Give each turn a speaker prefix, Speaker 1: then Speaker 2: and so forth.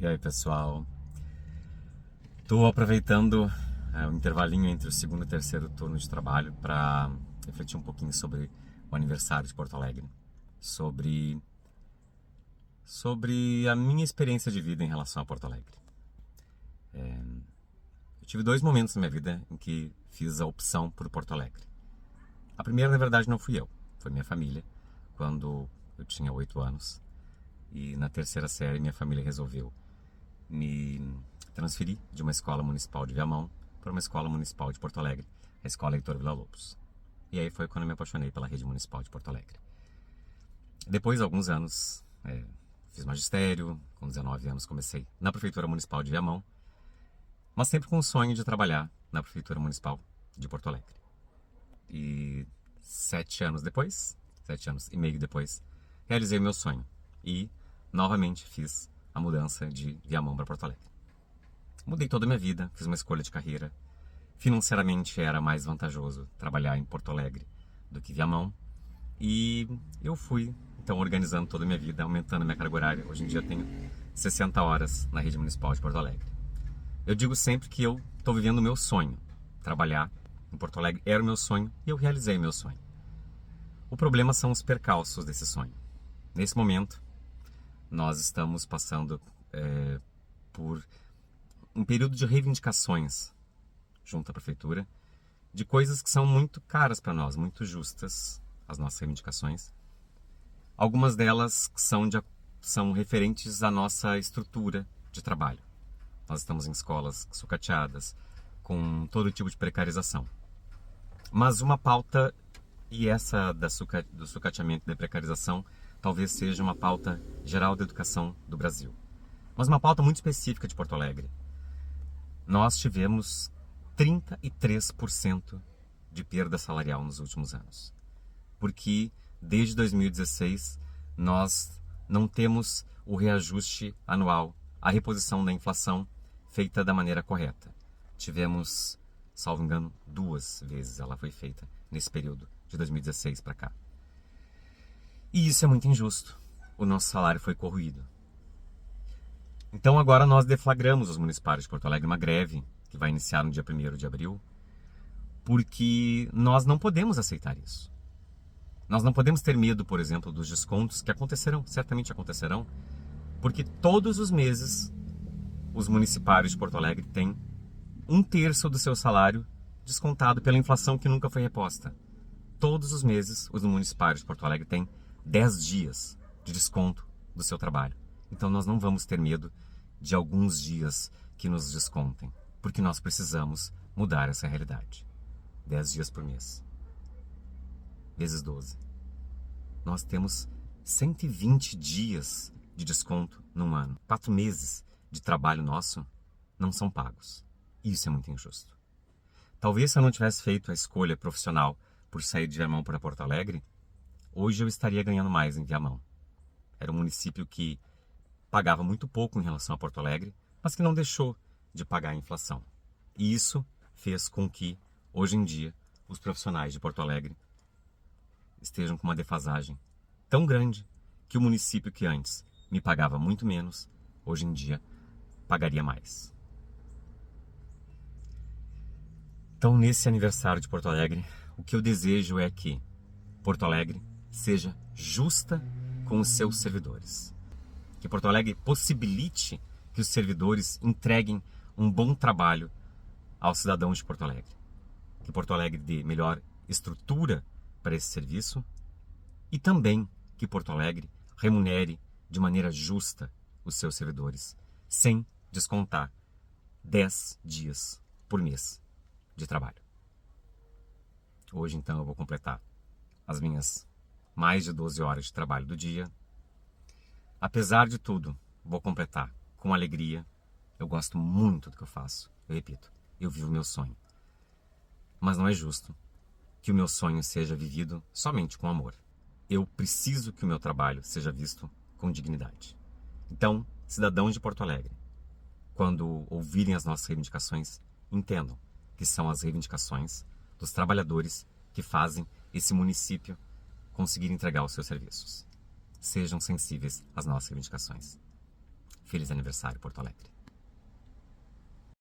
Speaker 1: E aí, pessoal? Estou aproveitando o intervalinho entre o segundo e terceiro turno de trabalho para refletir um pouquinho sobre o aniversário de Porto Alegre, sobre a minha experiência de vida em relação a Porto Alegre. Eu tive dois momentos na minha vida em que fiz a opção por Porto Alegre. A primeira, na verdade, não fui eu, foi minha família, quando eu tinha 8 anos. E na terceira série, minha família resolveu me transferir de uma escola municipal de Viamão para uma escola municipal de Porto Alegre, a Escola Heitor Villa-Lobos. E aí foi quando eu me apaixonei pela rede municipal de Porto Alegre. Depois de alguns anos, fiz magistério, com 19 anos comecei na Prefeitura Municipal de Viamão, mas sempre com o sonho de trabalhar na Prefeitura Municipal de Porto Alegre. E 7 anos e meio depois, realizei o meu sonho e novamente fiz a mudança de Viamão para Porto Alegre. Mudei toda a minha vida, fiz uma escolha de carreira. Financeiramente era mais vantajoso trabalhar em Porto Alegre do que Viamão. E eu fui, então, organizando toda a minha vida, aumentando a minha carga horária. Hoje em dia eu tenho 60 horas na rede municipal de Porto Alegre. Eu digo sempre que eu estou vivendo o meu sonho. Trabalhar em Porto Alegre era o meu sonho e eu realizei o meu sonho. O problema são os percalços desse sonho. Nesse momento, nós estamos passando por um período de reivindicações junto à prefeitura, de coisas que são muito caras para nós, muito justas, as nossas reivindicações. Algumas delas são referentes à nossa estrutura de trabalho. Nós estamos em escolas sucateadas, com todo tipo de precarização. Mas uma pauta, e essa do sucateamento e da precarização, talvez seja uma pauta geral da educação do Brasil. Mas uma pauta muito específica de Porto Alegre. Nós tivemos 33% de perda salarial nos últimos anos. Porque desde 2016 nós não temos o reajuste anual, a reposição da inflação feita da maneira correta. Tivemos, salvo engano, 2 vezes ela foi feita nesse período de 2016 para cá. E isso é muito injusto. O nosso salário foi corroído. Então agora nós deflagramos os municipários de Porto Alegre uma greve que vai iniciar no dia 1º de abril, porque nós não podemos aceitar isso. Nós não podemos ter medo, por exemplo, dos descontos que acontecerão, certamente acontecerão, porque todos os meses os municipários de Porto Alegre têm 1/3 do seu salário descontado pela inflação que nunca foi reposta. Todos os meses os municipários de Porto Alegre têm 10 dias de desconto do seu trabalho. Então nós não vamos ter medo de alguns dias que nos descontem, porque nós precisamos mudar essa realidade. 10 dias por mês, vezes 12. Nós temos 120 dias de desconto num ano. 4 meses de trabalho nosso não são pagos. Isso é muito injusto. Talvez se eu não tivesse feito a escolha profissional por sair de Viamão para Porto Alegre, hoje eu estaria ganhando mais em Viamão. Era um município que pagava muito pouco em relação a Porto Alegre, mas que não deixou de pagar a inflação. E isso fez com que, hoje em dia, os profissionais de Porto Alegre estejam com uma defasagem tão grande que o município que antes me pagava muito menos, hoje em dia pagaria mais. Então, nesse aniversário de Porto Alegre, o que eu desejo é que Porto Alegre seja justa com os seus servidores. Que Porto Alegre possibilite que os servidores entreguem um bom trabalho aos cidadãos de Porto Alegre. Que Porto Alegre dê melhor estrutura para esse serviço e também que Porto Alegre remunere de maneira justa os seus servidores, sem descontar 10 dias por mês de trabalho. Hoje, então, eu vou completar as minhas mais de 12 horas de trabalho do dia. Apesar de tudo, vou completar com alegria. Eu gosto muito do que eu faço. Eu repito, eu vivo o meu sonho. Mas não é justo que o meu sonho seja vivido somente com amor. Eu preciso que o meu trabalho seja visto com dignidade. Então, cidadãos de Porto Alegre, quando ouvirem as nossas reivindicações, entendam que são as reivindicações dos trabalhadores que fazem esse município conseguir entregar os seus serviços. Sejam sensíveis às nossas reivindicações. Feliz aniversário, Porto Alegre.